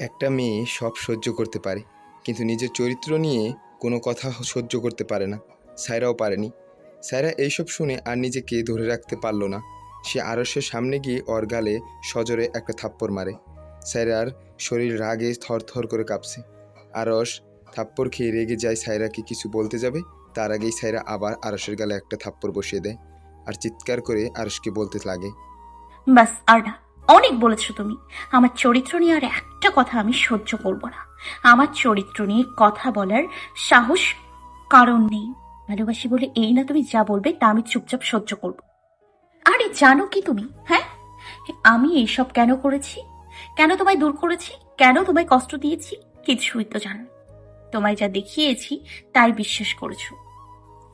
একটা মেয়ে সব সহ্য করতে পারে, কিন্তু নিজের চরিত্র নিয়ে কোনো কথা সহ্য করতে পারে না। সায়রাও পারেনি। সায়রা এইসব শুনে আর নিজেকে ধরে রাখতে পারল না। সে আরশের সামনে গিয়ে ওর গালে সজোরে একটা থাপ্পড় মারে। সায়রার শরীর রাগে থরথর করে কাঁপছে। আরশ থাপ্পড় খেয়ে রেগে যায় সায়রাকে কিছু বলতে যাবে, তার আগেই সায়রা আবার আরশের গালে একটা থাপ্পড় বসিয়ে দেয় আর চিৎকার করে আরশকে বলতে লাগে, বাস আর না, অনেক বলেছো তুমি। আমার চরিত্র নিয়ে আর একটা কথা আমি সহ্য করব না। আমার চরিত্র নিয়ে কথা বলার সাহস কারণ নেই। ভালোবাসি বলে এই না তুমি যা বলবে তা আমি চুপচাপ সহ্য করব। আরে জানো কি তুমি, হ্যাঁ, আমি এইসব কেন করেছি, কেন তোমায় দূর করেছি, কেন তোমায় কষ্ট দিয়েছি? কিছুই তো জানো। তোমায় যা দেখিয়েছি তাই বিশ্বাস করেছো।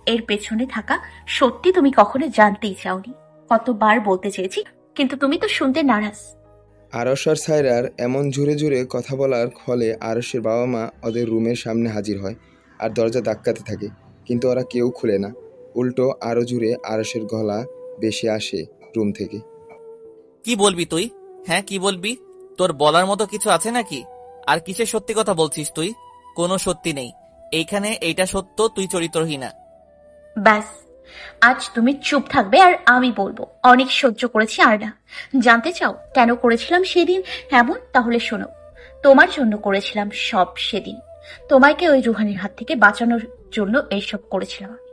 এর পেছনে থাকা সত্যি তুমি কখনো জানতেই চাওনি। কতবার বলতে চেয়েছি, কিন্তু তুমি তো শুনতে নারাজ। আরশ আর সায়রার এমন জোরে জোরে কথা বলার ফলে আরশের বাবা মা ওদের রুমের সামনে হাজির হয় আর দরজা ধাক্কাতে থাকে, কিন্তু ওরা কেউ খুলে না। উল্টো আরও জোরে আরশের গলা বেশি আসে রুম থেকে। কি বলবি তুই? হ্যাঁ, কি বলবি? তোর বলার মতো কিছু আছে নাকি? আর কিসের সত্যি কথা বলছিস তুই? কোনো সত্যি নেই এইখানে। এইটা সত্য, তুই চরিত্রহীনা। ব্যাস, আজ তুমি চুপ থাকবে আর আমি বলবো। অনেক সহ্য করেছি আর না। জানতে চাও কেন করেছিলাম সেদিন এমন? তাহলে শোনো। তোমার জন্য করেছিলাম সব সেদিন। তোমাকে ওই রুহানির হাত থেকে বাঁচানোর জন্য এইসব করেছিলাম আমি।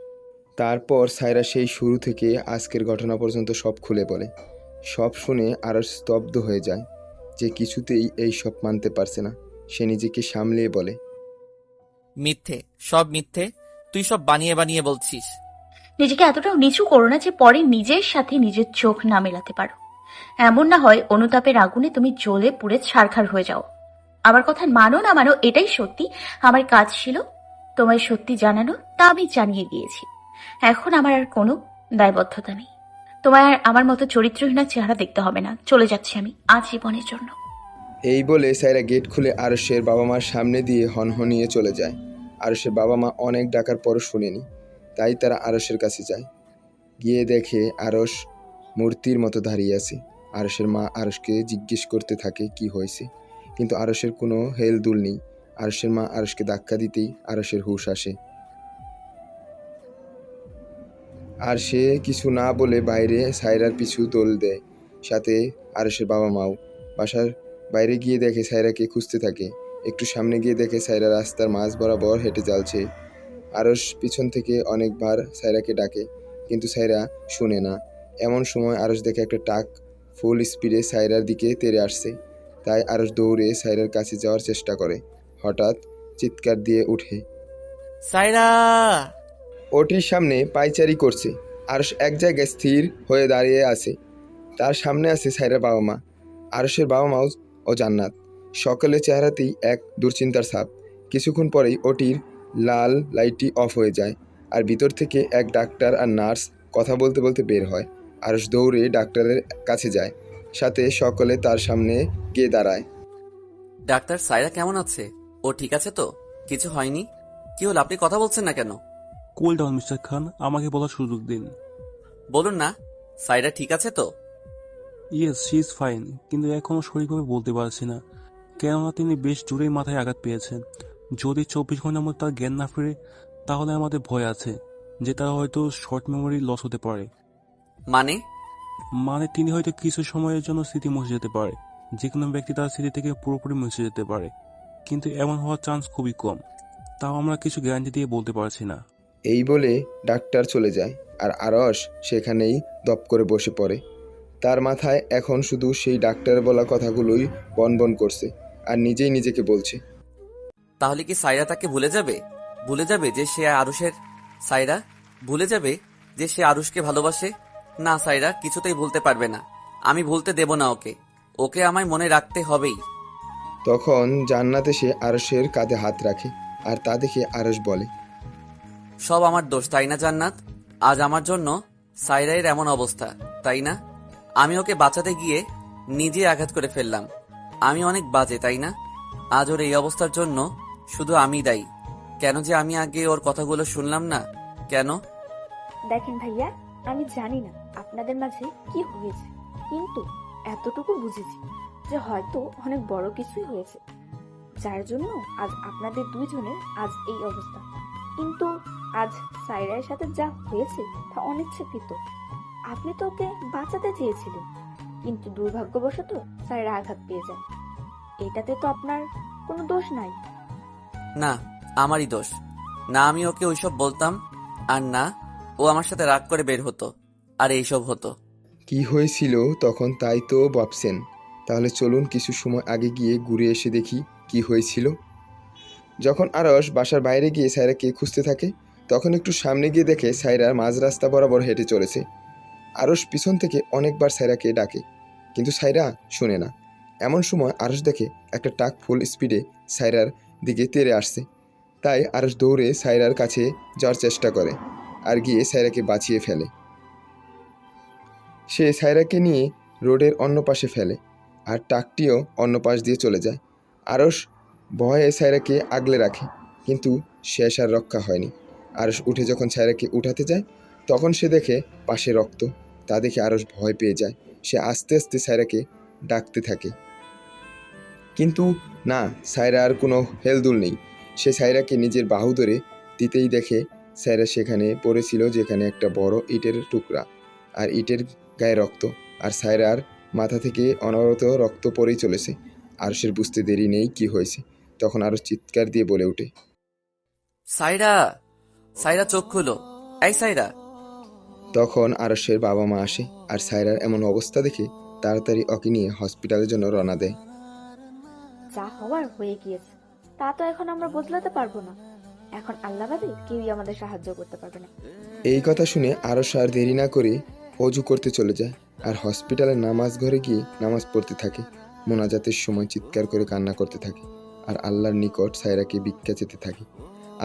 তারপর সায়রা সেই শুরু থেকে আজকের ঘটনা পর্যন্ত সব খুলে বলে। সব শুনে আরশ স্তব্ধ হয়ে যায়, যে কিছুতেই এই সব মানতে পারছে না। সে নিজেকে সামলিয়ে বলে, মিথ্যে, সব মিথ্যে। তুই সব বানিয়ে বানিয়ে বলছিস। নিজেকে এতটাও নিচু করো না যে পরে নিজের সাথে নিজের চোখ না মেলাতে পারো। এমন না হয় অনুতাপের আগুনে তুমি জ্বলে পুড়ে ছারখার হয়ে যাও। আমার কথা মানো না মানো এটাই সত্যি। আমার কাজ ছিল তোমায় সত্যি জানানো, তা আমি জানিয়ে দিয়েছি। এখন আমার আর কোনো দায়বদ্ধতা নেই। তোমায় আর আমার মতো চরিত্রহীনা চেহারা দেখতে হবে না। চলে যাচ্ছি আমি আজীবনের জন্য। এই বলে সায়রা গেট খুলে আরশের বাবা মার সামনে দিয়ে হনহনিয়ে চলে যায়। আরশের বাবা মা অনেক ডাকার পরও শুনেনি, তাই তারা আরশের কাছে যায়। গিয়ে দেখে আরশ মূর্তির মতো দাঁড়িয়ে আছে। আরশের মা আরশকে জিজ্ঞেস করতে থাকে কি হয়েছে, কিন্তু আরশের কোনো হেলদুল নেই। আরশের মা আরশকে ধাক্কা দিতেই আরশের হুঁশ আসে, আর সে কিছু না বলে বাইরে সায়রার পিছু দোল দেয়। সাথে আরশের বাবা মাও। বাসার বাইরে গিয়ে দেখে সায়রাকে খুঁজতে থাকে। একটু সামনে গিয়ে দেখে সায়রা রাস্তার মাঝ বরাবর হেঁটে যাচ্ছে। আরশ পিছন থেকে অনেকবার সায়রাকে ডাকে, কিন্তু সায়রা শুনে না। এমন সময় আরশ দেখে একটা ট্রাক ফুল স্পিডে সায়রার দিকে তেড়ে আসছে। তাই আরশ দৌড়ে সায়রার কাছে যাওয়ার চেষ্টা করে। হঠাৎ চিৎকার দিয়ে উঠে। সাইরা! ওটির সামনে পায়চারি করছে। আরশ এক জায়গায় স্থির হয়ে দাঁড়িয়ে আছে। তার সামনে আছে সায়রার বাবা মা, আরশের বাবা মাও ও জান্নাত। সকলের চেহারাতেই এক দুশ্চিন্তার ছাপ। কিছুক্ষণ পরেই ওটির লাল লাইটটি অফ হয়ে যায়, আর ভিতর থেকে এক ডাক্তার আর নার্স কথা বলতে বলতে বের হয়। আরশ দৌড়ে ডাক্তারের কাছে যায়, সাথে সকলে তার সামনে গিয়ে দাঁড়ায়। ডাক্তার, সাইরা কেমন আছে? ও ঠিক আছে তো? কিছু হয়নি? কি হলো, আপনি কথা বলছেন না কেন? কুল ডাউন মিস্টার খান, আমাকে বলার সুযোগ দিন। বলুন না, সাইরা ঠিক আছে তো? ইয়েস, শি ইজ ফাইন, কিন্তু এখনো সঠিকভাবে বলতে পারছি না, কেননা তিনি বেশ জোরেই মাথায় আঘাত পেয়েছেন। যদি 24 ঘন্টার মধ্যে তার জ্ঞান না ফিরে, তাহলে আমাদের ভয় আছে যে তার হয়তো শর্ট মেমোরি লস হতে পারে। মানে? মানে তিনি হয়তো কিছু সময়ের জন্য স্মৃতি মুছে যেতে পারে। যে কোনো ব্যক্তি তার স্মৃতি থেকে পুরোপুরি মুছে যেতে পারে, কিন্তু এমন হওয়ার চান্স খুবই কম। তাও আমরা কিছু গ্যারান্টি দিয়ে বলতে পারছি না। এই বলে ডাক্তার চলে যায়, আর আরশ সেখানেই দপ করে বসে পড়ে। তার মাথায় এখন শুধু সেই ডাক্তারের বলা কথাগুলোই বনবন করছে, আর নিজেই নিজেকে বলছে। তাহলে কি সাইরা তাকে ভুলে যাবে? ভুলে যাবে যে সে আরুষের? সাইরা ভুলে যাবে যে সে আরুষকে ভালোবাসে? না, সাইরা কিছুতেই ভুলতে পারবে না। আমি ভুলতে দেব না ওকে। ওকে আমায় মনে রাখতে হবেই। তখন জান্নাত এসে আরশের কাঁধে হাত রাখে, আর তা দেখে আরশ বলে, সব আমার দোষ, তাই না জান্নাত? আজ আমার জন্য সাইরায়ের এমন অবস্থা, তাই না? আমি ওকে বাঁচাতে গিয়ে নিজে আঘাত করে ফেললাম। আমি অনেক বাজে, তাই না? আজ ওর এই অবস্থার জন্য শুধু আমি দায়ী। কেন যে আমি আগে ওর কথাগুলো শুনলাম না? কেন? দেখেন ভাইয়া, আমি জানি না আপনাদের মাঝে কি হয়েছে, কিন্তু এতটুকু বুঝেছি যে হয়তো অনেক বড় কিছুই হয়েছে। যার জন্য আজ আপনাদের দুইজনের আজ এই অবস্থা। কিন্তু আজ সাইরার সাথে যা হয়েছে তা অনিচ্ছাকৃত। আপনি তো ওকে বাঁচাতে চেয়েছিলেন, কিন্তু দুর্ভাগ্যবশত সাইরা আঘাত পেয়ে যায়। এটাতে তো আপনার কোনো দোষ নাই। না, আমারই দোষ। না আমি ওকে ওইসব বলতাম, আর না ও আমার সাথে রাগ করে বের হতো আর এইসব হতো। কি হয়েছিল তখন তাই তো ভাবছেন? তাহলে চলুন কিছু সময় আগে গিয়ে ঘুরে এসে দেখি কি হয়েছিল। যখন আরস বাসার বাইরে গিয়ে সায়রাকে খুঁজতে থাকে, তখন একটু সামনে গিয়ে দেখে সায়রা মাঝ রাস্তা বরাবর হেঁটে চলেছে। আরস পিছন থেকে অনেকবার সায়রাকে ডাকে, কিন্তু সায়রা শোনে না। এমন সময় আরস দেখে একটা ট্রাক ফুল স্পিডে সায়রার দিকে তেড়ে আসছে। তাই আরস দৌড়ে সায়রার কাছে যাওয়ার চেষ্টা করে আর গিয়ে সায়রাকে বাঁচিয়ে ফেলে। সে সায়রাকে নিয়ে রোডের অন্য পাশে ফেলে আর ট্রাকটিও অন্য পাশ দিয়ে চলে যায়। আরস ভয়ে সায়রাকে আগলে রাখে, কিন্তু শেষ আর রক্ষা হয়নি। আরস উঠে যখন সায়রাকে উঠাতে যায়, তখন সে দেখে পাশে রক্ত। তা দেখে আরস ভয় পেয়ে যায়। সে আস্তে আস্তে সায়রাকে ডাকতে থাকে, কিন্তু না, সায়রা আর কোনো হেলদুল নেই। সে সায়রাকে নিজের বাহু ধরে দিতেই দেখে সায়রা সেখানে পড়েছিল, যেখানে একটা বড় ইটের টুকরা, আর ইটের গায়ে রক্ত, আর সায়রার মাথা থেকে অনবরত রক্ত পড়েই চলেছে। আরশের বুঝতে দেরি নেই কি হয়েছে। তখন আরো চিৎকার দিয়ে বলে ওঠে, সাইরা, সাইরা চোখ খুলো, এই সাইরা। তখন আরশের বাবা মা আসে আর সায়রার এমন অবস্থা দেখে তাড়াতাড়ি ওকে নিয়ে হসপিটালের জন্য রওনা দেয়। যা হওয়ার হয়ে গিয়েছে, তা তো এখন আমরা বদলাতে পারবো না। এখন আল্লাহ বাদে কেউই আমাদের সাহায্য করতে পারবে না। এই কথা শুনে আরশ আর দেরি না করে অজু করতে চলে যায় আর হসপিটালের নামাজ ঘরে গিয়ে নামাজ পড়তে থাকে। মোনাজাতের সময় চিৎকার করে কান্না করতে থাকে আর আল্লাহর নিকট সায়রাকে ভিক্ষা চেতে থাকে।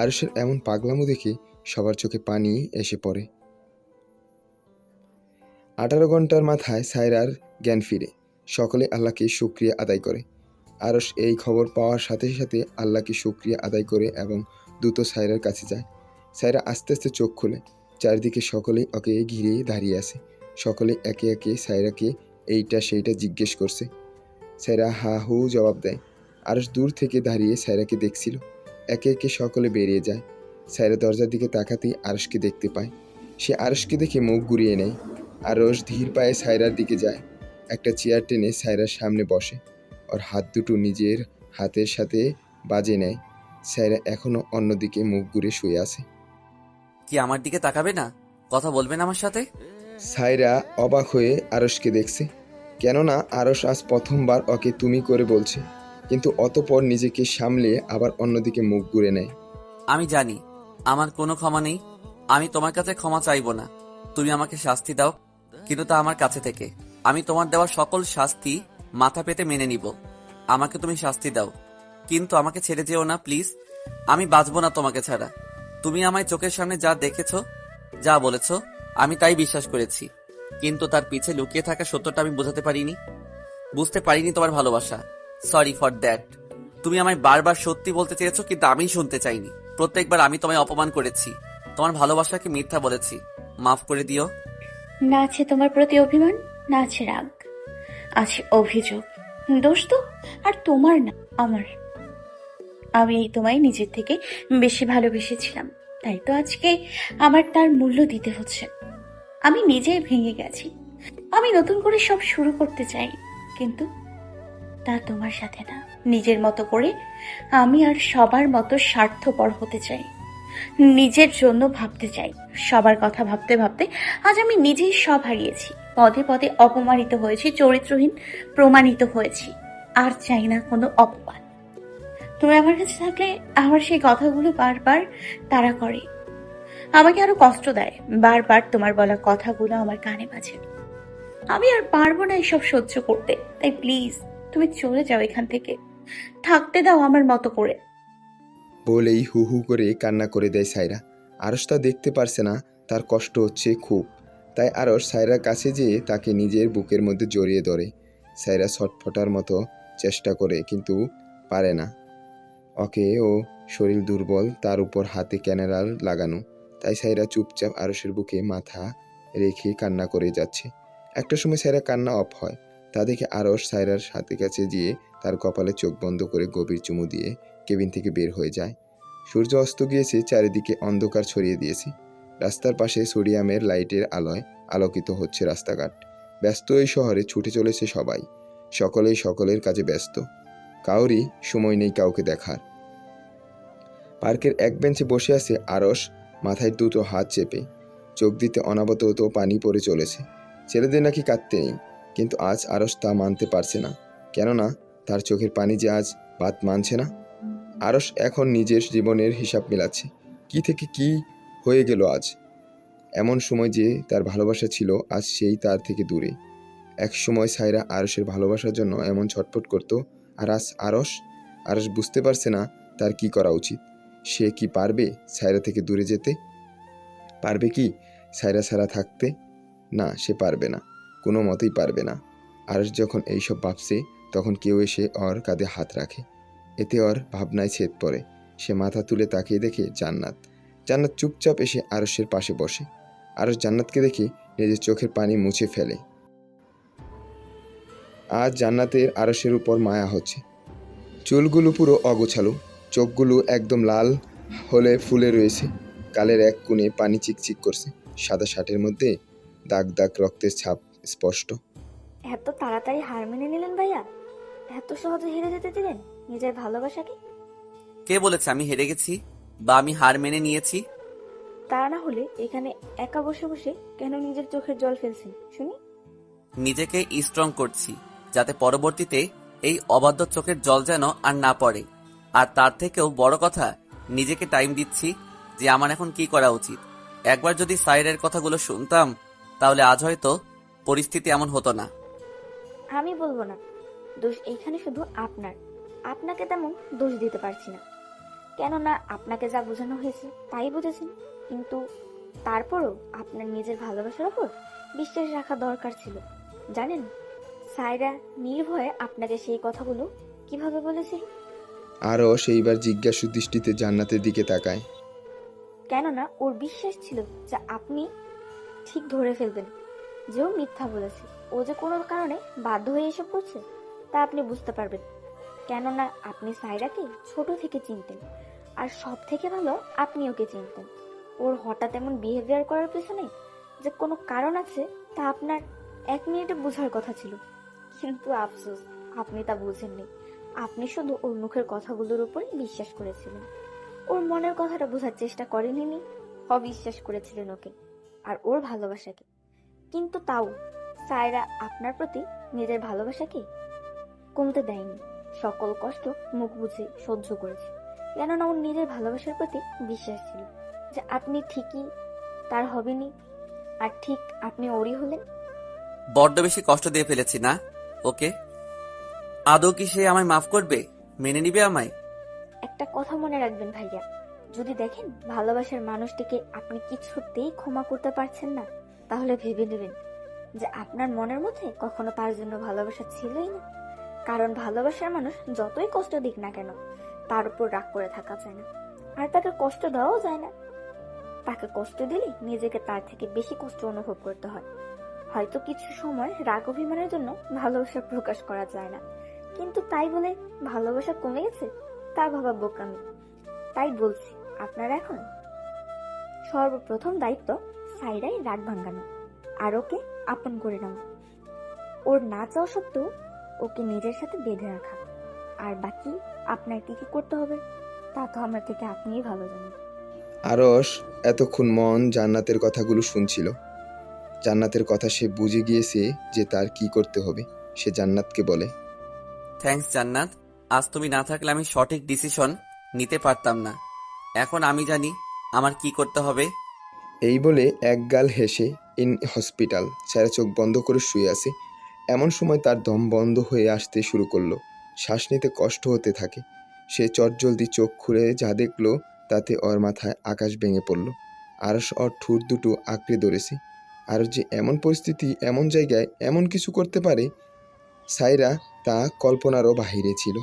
আরশের এমন পাগলামো দেখে সবার চোখে পানি এসে পড়ে। 18 ঘন্টার মাথায় সায়রার জ্ঞান ফিরে। সকলে আল্লাহকে শুকরিয়া আদায় করে। আরশ এই খবর পাওয়ার সাথে সাথে আল্লাহকে শুকরিয়া আদায় করে এবং দ্রুত সায়রার কাছে যায়। সায়রা আস্তে আস্তে চোখ খোলে। চারদিকে সকলেই ওকে ঘিরে দাঁড়িয়ে আছে। সকলে একে একে সায়রাকে এইটা সেইটা জিজ্ঞেস করছে। সায়রা হা হু জবাব দেয়। আরশ দূর থেকে দাঁড়িয়ে সায়রাকে দেখছিল। একে একে সকলে বেরিয়ে যায়। সায়রা দরজার দিকে তাকাতেই আরশকে দেখতে পায়। সে আরশকে দেখে মুখ ঘুরিয়ে নেয়। আরশ ধীর পায়ে সায়রার দিকে যায়। একটা চেয়ার টেনে সায়রার সামনে বসে। ওর হাত দুটো নিজের হাতের সাথে বাজে নেয়। সায়রা এখনো অন্যদিকে মুখ ঘুরে শুয়ে আছে। কি আমার দিকে তাকাবে না? কথা বলবেন আমার সাথে? সায়রা অবাক হয়ে আরশকে দেখছে, কেননা আরশ আজ প্রথমবার ওকে তুমি করে বলছে, কিন্তু অতঃপর নিজেকে সামলে আবার অন্যদিকে মুখ ঘুরে নেয়। আমি জানি আমার কোনো ক্ষমা নেই। আমি তোমার কাছে ক্ষমা চাইবো না। তুমি আমাকে শাস্তি দাও, কিন্তু তা আমার কাছে থেকে। আমি তোমার দেওয়া সকল শাস্তি মাথা পেতে মেনে নিব। আমাকে তুমি শাস্তি দাও, কিন্তু আমাকে ছেড়ে যেও না প্লিজ। আমি বাঁচবো না তোমাকে ছাড়া। তুমি আমায় চোখের সামনে যা দেখেছো, যা বলেছো, আমি তাই বিশ্বাস করেছি, কিন্তু তার পিছে লুকিয়ে থাকা সত্যটা আমি বুঝতে পারিনি তোমার ভালোবাসা। Sorry for that. তুমি আমায় বারবার সত্যি বলতে চেয়েছো, কিন্তু আমি শুনতে চাইনি। প্রত্যেকবার আমি তোমায় অপমান করেছি, তোমার ভালোবাসাকে মিথ্যা বলেছি। মাফ করে দিও। না আছে তোমার প্রতি অভিমান, না আছে রাগ, আছে অভিযোগ। দোষ তো আর তোমার না, আমার। আমি এই তোমায় নিজের থেকে বেশি ভালোবেসেছিলাম, তাই তো আজকে আমার তার মূল্য দিতে হচ্ছে। আমি নিজেই ভেঙে গেছি। আমি নতুন করে সব শুরু করতে চাই, কিন্তু তা তোমার সাথে না। নিজের মতো করে আমি আর সবার মতো স্বার্থপর হতে চাই, নিজের জন্য ভাবতে চাই। সবার কথা ভাবতে ভাবতে আজ আমি নিজেই সব হারিয়েছি। পদে পদে অপমানিত হয়েছি, চরিত্রহীন প্রমাণিত হয়েছি। আর চাই না কোনো অপমান। তুমি আমার কাছে থাকলে আমার সেই কথাগুলো বারবার তাড়া করে, আমাকে আরো কষ্ট দেয়। বারবার তোমার বলা কথাগুলো আমার কানে বাজে। আমি আর পারবো না এসব সহ্য করতে। তাই প্লিজ তুমি চলে যাও এখান থেকে, থাকতে দাও আমার মতো করে। বলেই হু হু করে কান্না করে দেয় সায়রা। আরশ তা দেখতে পারছে না, তার কষ্ট হচ্ছে খুব। তাই আরশ সায়রার কাছে যেয়ে তাকে নিজের বুকের মধ্যে জড়িয়ে ধরে। সায়রা ছটফটার মতো চেষ্টা করে, কিন্তু পারে না। ওকে ও শরীর দুর্বল, তার উপর হাতে ক্যানারাল লাগানো। তাই সায়রা চুপচাপ আরশের বুকে মাথা রেখে কান্না করে যাচ্ছে। একটা সময় সায়রা কান্না অফ হয়। তা দেখে আরশ সায়রার হাতে কাছে গিয়ে তার কপালে চোখ বন্ধ করে গভীর চুমু দিয়ে কেবিন থেকে বের হয়ে যায়। সূর্য অস্ত গিয়েছে, চারিদিকে অন্ধকার ছড়িয়ে দিয়েছে। রাস্তার পাশে সোডিয়ামের লাইটের আলোয় আলোকিত হচ্ছে রাস্তাঘাট। ব্যস্ত এই শহরে ছুটে চলেছে সবাই, সকলেই সকলের কাজে ব্যস্ত, কাউরই সময় নেই কাউকে দেখার। পার্কের এক বেঞ্চে বসে আছে আরশ, মাথায় দুটো হাত চেপে, চোখ দিতে অনাবত পানি পড়ে চলেছে। ছেলেদের নাকি কাঁদতে নেই, কিন্তু আজ আরশ তা মানতে পারছে না, কেননা তার চোখের পানি যে আজ বাদ মানছে না। আরশ এখন নিজের জীবনের হিসাব মেলাচ্ছে, কি থেকে কি হয়ে গেল আজ। এমন সময় যে তার ভালোবাসা ছিল, আজ সেই তার থেকে দূরে। এক সময় সায়রা আরশের ভালোবাসার জন্য এমন ছটফট করত, আর আজ আরশ বুঝতে পারছে না তার কি করা উচিত। সে কি পারবে সায়রা থেকে দূরে যেতে? পারবে কি সায়রা ছাড়া থাকতে? না, সে পারবে না, কোনো মতেই পারবে না। আরশ যখন এইসব ভাবছে, তখন কেউ এসে ওর কাঁধে হাত রাখে। এতে ওর ভাবনায় ছেদ পড়ে। সে মাথা তুলে তাকিয়ে দেখে জান্নাত। জান্নাত চুপচাপ এসে আরশের পাশে বসে। আরশ জান্নাতকে দেখে নিজের চোখের পানি মুছে ফেলে। আজ জান্নাতের আরশের উপর মায়া হচ্ছে। চুলগুলো পুরো অগোছালো, চোখগুলো একদম লাল হলে ফুলে রয়েছে, গালের এক কোণে পানি চিকচিক করছে, সাদা শার্টের মধ্যে দাগ দাগ রক্তের ছাপ স্পষ্ট। এত তাড়াতাড়ি হার মেনে নিলেন ভাইয়া? এত সহজে হেরে যেতে দিলেন নিজের ভালোবাসাকে? কে বলেছে আমি হেরে গেছি বা আমি হার মেনে নিয়েছি? তা না হলে এখানে একা বসে বসে কেন নিজের চোখের জল ফেলছেন শুনি? নিজেকে স্ট্রং করছি, যাতে পরবর্তীতে এই অবাধ্য চোখের জল যেন আর না পড়ে। আর তার থেকেও বড় কথা, নিজেকে টাইম দিচ্ছি যে আমার এখন কি করা উচিত। একবার যদি সাইরের কথাগুলো শুনতাম, তাহলে আজ হয়তো পরিস্থিতি এমন হতো না। আমি বলবো না, দোষ এইখানে শুধু আপনার। আপনাকে তেমন দোষ দিতে পারছি না, কেননা আপনাকে যা বোঝানো হয়েছে তাই বুঝেছেন। কিন্তু তারপরও আপনার নিজের ভালোবাসার ওপর বিশ্বাস রাখা দরকার ছিল। জানেন, সায়রা নির্ভয়ে আপনাকে সেই কথাগুলো কিভাবে বলেছিল? আরও সেইবার জিজ্ঞাসু দৃষ্টিতে জান্নাতের দিকে তাকায়। কেননা ওর বিশ্বাস ছিল যে আপনি ঠিক ধরে ফেলবেন যে ও মিথ্যা বলেছে। ও যে কোনো কারণে বাধ্য হয়ে এসব করছে তা আপনি বুঝতে পারবেন, কেননা আপনি সায়রাকে ছোট থেকে চিনতেন, আর সব থেকে ভালো আপনি ওকে চিনতেন। ওর হঠাৎ এমন বিহেভিয়ার করার পেছনে যে কোনো কারণ আছে তা আপনার 1 মিনিটে বোঝার কথা ছিল, কিন্তু আফসোস আপনি তা বুঝেননি। আপনি শুধু ওর মুখের কথাগুলোর উপরে বিশ্বাস করেছিলেন, ওর মনের কথাটা বোঝার চেষ্টা করেননি, অবিশ্বাস করেছিলেন ওকে আর ওর ভালোবাসাকে। কিন্তু তাও সায়রা আপনার প্রতি নিজের ভালোবাসাকে কমতে দেয়নি, সকল কষ্ট মুখ বুঝে সহ্য করেছে, কেননা ওর নিজের ভালোবাসার প্রতি বিশ্বাস ছিল যে আপনি ঠিকই তার হবেনি, আর ঠিক আপনি ওরই হলেন। বড্ড বেশি কষ্ট দিয়ে ফেলেছি না ওকে? আদৌ কি সে আমায় মাফ করবে, মেনে নিবে আমায়? একটা কথা মনে রাখবেন ভাইয়া, যদি দেখেন ভালোবাসার মানুষটিকে আপনি কিছুতেই ক্ষমা করতে পারছেন না, তাহলে ভেবে নেবেন যে আপনার মনের মধ্যে কখনো তার জন্য ভালোবাসা ছিলই না। কারণ ভালোবাসার মানুষ যতই কষ্ট দিক না কেন, তার উপর রাগ করে থাকা যায় না, আর তাকে কষ্ট দেওয়াও যায় না। তাকে কষ্ট দিলে নিজেকে তার থেকে বেশি কষ্ট অনুভব করতে হয়। হয়তো কিছু সময় রাগ অভিমানের জন্য ভালোবাসা প্রকাশ করা যায় না, কিন্তু তাই বলে ভালোবাসা কমে গেছে তা ভাবা বোকামি। তাই বলছি, আপনার এখন সর্বপ্রথম দায়িত্ব সাইরাই রাগ ভাঙানো, আর ওকে আপন করে নাও। ওর না চাওয়া সত্ত্বেও ওকে নিজের সাথে বেঁধে রাখা। আর বাকি আপনার কি কি করতে হবে তা তো আমার থেকে আপনিই ভালো জানেন। আরশ এতক্ষণ মন জান্নাতের কথাগুলো শুনছিল। জান্নাতের কথা সে বুঝে গিয়েছে যে তার কি করতে হবে। সে জান্নাতকে বলে, থ্যাঙ্কস জান্নাত, আজ তুমি না থাকলে আমি সঠিক ডিসিশন নিতে পারতাম না। এখন আমি জানি আমার কি করতে হবে। এই বলে একগাল হেসে ইন হসপিটাল সারা চোখ বন্ধ করে শুয়ে আছে। এমন সময় তার দম বন্ধ হয়ে আসতে শুরু করলো, শ্বাস নিতে কষ্ট হতে থাকে। সে চটজলদি চোখ খুলে যা দেখলো তাতে ওর মাথায় আকাশ ভেঙে পড়ল। আরশ ওর ঠোঁট দুটো আঁকড়ে ধরেছে। আর যে এমন পরিস্থিতি, এমন জায়গায় এমন কিছু করতে পারে, সায়রা তা কল্পনারও বাহিরে ছিল।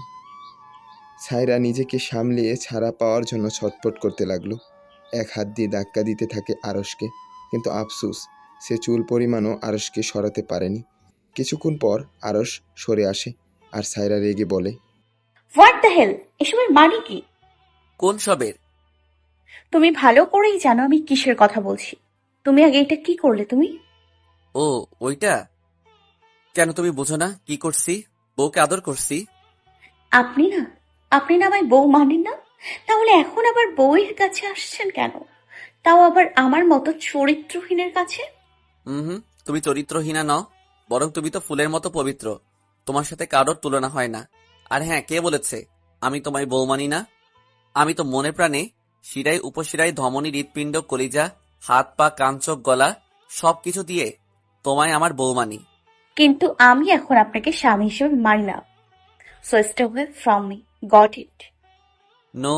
সায়রা নিজেকে সামলিয়ে ছাড়া পাওয়ার জন্য ছটফট করতে লাগলো। এক হাত দিয়ে ধাক্কা দিতে থাকে আরশকে, কিন্তু আফসোস সে চুল পরিমাণও আরশকে সরাতে পারেনি। কিছুক্ষণ পর আরস সরে আসে আর সায়রা রেগে বলে, হোয়াট দ্য হেল, এসবের মানে কি? কোন সবের? তুমি ভালো করেই জানো আমি কিসের কথা বলছি। তুমি আগে এটা কি করলে তুমি? ও, ওইটা? কেন তুমি বুঝো না কি করছি? বউকে আদর করছি। আপনি না আমায় বউ মানেন না? তাহলে এখন আবার বউয়ের কাছে আসছেন কেন? তাও আবার আমার মতো চরিত্রহীনের কাছে। হুম, তুমি চরিত্রহীনা নও, বরং তুমি তো ফুলের মতো পবিত্র। তোমার সাথে কারোর তুলনা হয় না। আর হ্যাঁ, কে বলেছে আমি তোমায় বউ মানি না? আমি তো মনে প্রাণে শিরায় উপশিরায় ধমনী হৃৎপিণ্ড কলিজা হাত পা কান চোখ গলা সবকিছু দিয়ে তোমায় আমার বউ মানি। কিন্তু আমি এখন আপনাকে স্বামী হিসেবে মানি না। So stay away from me, got it? No,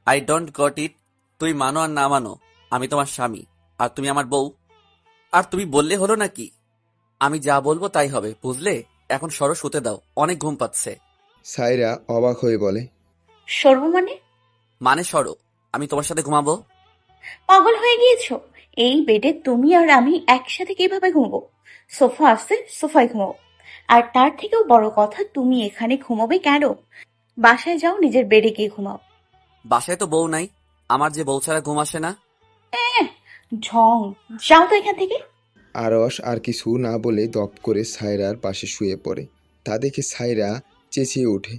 I don't got it. তুই মানো আর না মানো, আমি তোমার স্বামী আর তুমি আমার বউ। আর তুমি বললে হলো নাকি? আমি যা বলবো তাই হবে, বুঝলে? এখন সরো, শুতে দাও, অনেক ঘুম পাচ্ছে। সায়রা অবাক হয়ে বলে, সর্ব মানে? মানে সরো, আমি তোমার সাথে ঘুমাবো। পাগল হয়ে গিয়েছো? এই বেডে তুমি আর আমি একসাথে কিভাবে ঘুমাবো? সোফা আছে, সোফায় ঘুমাবো। আর তার থেকেও বড় কথা, তুমি এখানে ঘুমাবে কেন? বাসায় যাও, নিজের বেডে গিয়ে ঘুমাও। বাসায় তো বউ নাই, আমার যে বউ ছাড়া ঘুম আসে না। ঢং, যাও তো এখান থেকে। আরস আর কিছু না বলে দপ করে সায়রার পাশে শুয়ে পড়ে। তা দেখে সায়রা চেঁচিয়ে ওঠে।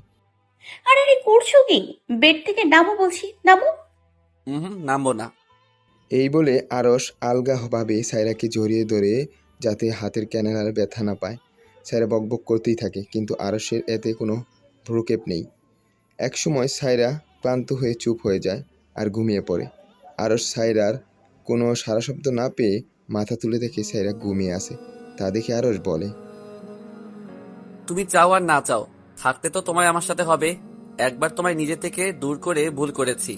আরে আরে করছো কি? বেড থেকে নামো বলছি, নামো। নামবো না। এই বলে আরস আলগাভাবে সায়রাকে জড়িয়ে ধরে যাতে হাতের ক্যানেলার ব্যথা না পায়। সায়রা বকবক করতেই থাকে, কিন্তু আরসের এতে কোনো ভ্রুক্ষেপ নেই। একসময় সায়রা ক্লান্ত হয়ে চুপ হয়ে যায় আর ঘুমিয়ে পড়ে। আরস সায়রার কোনো সারা শব্দ না পেয়ে মাথা তুলে দেখে সায়রা ঘুমিয়ে আসে। তা দেখে আরস বলে, তুমি চাও আর না চাও, থাকতে তো তোমায় আমার সাথে হবে। একবার তোমায় নিজে থেকে দূর করে ভুল করেছি,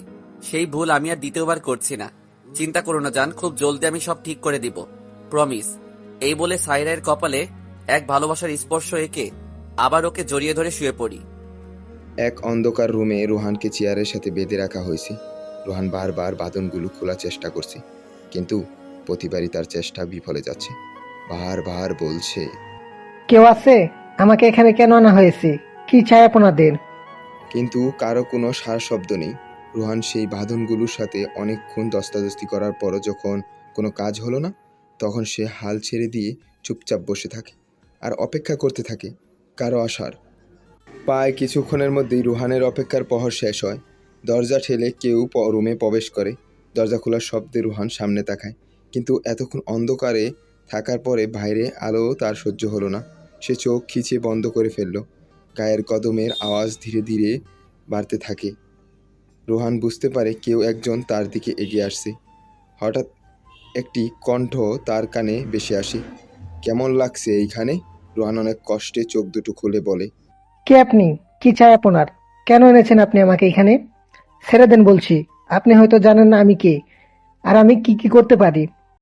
সেই ভুল আমি আর দ্বিতীয়বার করছি না। চিন্তা করো না জান, খুব জলদি আমি সব ঠিক করে দিব, প্রমিস। এই বলে সাইরার কপালে এক ভালোবাসার স্পর্শ এঁকে আবার ওকে জড়িয়ে ধরে শুয়ে পড়ি। এক অন্ধকার রুমে রোহানকে চেয়ারের সাথে বেঁধে রাখা হয়েছে। রোহান বারবার বাঁধনগুলো খোলার চেষ্টা করছে, কিন্তু প্রতিবারই তার চেষ্টা বিফলে যাচ্ছে। বারবার বলছে, কেউ আছে? আমাকে এখানে কেন আনা হয়েছে? কি চাই আপনাদের? কিন্তু কারো কোনো সার শব্দ নেই। রোহান সেই বাঁধনগুলোর সাথে অনেকক্ষণ দস্তাদস্তি করার পরও যখন কোনো কাজ হলো না, তখন সে হাল ছেড়ে দিয়ে চুপচাপ বসে থাকে আর অপেক্ষা করতে থাকে কারো আসার। প্রায় কিছুক্ষণের মধ্যেই রোহানের অপেক্ষার প্রহর শেষ হয়। দরজা ঠেলে কেউ রুমে প্রবেশ করে। দরজা খোলার শব্দে রোহান সামনে তাকায়, কিন্তু এতক্ষণ অন্ধকারে থাকার পরে বাইরে আলো তার সহ্য হলো না। সে চোখ খিচে বন্ধ করে ফেলল। গায়ের কদমের আওয়াজ ধীরে ধীরে বাড়তে থাকে। রোহান বুঝতে পারে কেউ একজন তার দিকে এগিয়ে আসছে। হঠাৎ একটি কণ্ঠ তার কানে ভেসে আসে, কেমন লাগছে এইখানে? রোহান অনেক কষ্টে চোখ দুটো খুলে বলে, কে আপনি? কি চাই আপনার? কেন এনেছেন আপনি আমাকে এখানে? ছেড়ে দেন বলছি। আপনি হয়তো জানেন না আমি কে আর আমি কি কি করতে পারি।